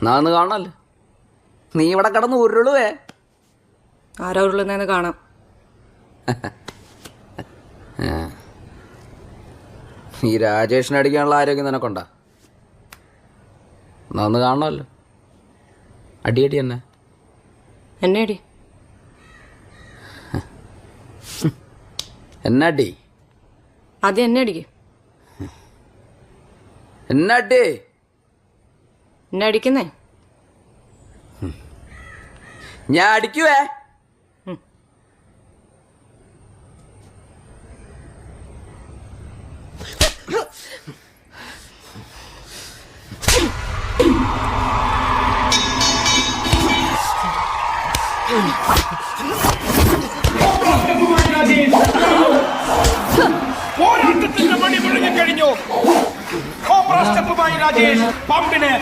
എന്നാ ഒന്ന് കാണാമല്ലോ. നീ ഇവിടെ കിടന്ന് ഉരുളുവേ. ആരാ ഉരുളുന്നതെന്ന് കാണാം. ഈ രാജേഷിനെ അടിക്കാനുള്ള ആരോഗ്യം നിനക്കുണ്ടാ? എന്നാ ഒന്ന് കാണാമല്ലോ. അടിയടി തന്നെ. എന്നെ അടി. എന്നാടി? ആദ്യം എന്നെ അടിക്ക്. എന്നാടി? എന്നെ അടിക്കുന്നേ. ഞാൻ അടിക്കുവേ. പോരാട്ടത്തിന്റെ മണി മുഴങ്ങിക്കഴിഞ്ഞു. കോബ്ര സ്റ്റെപ്പുമായി രാജേഷ് പമ്പിന്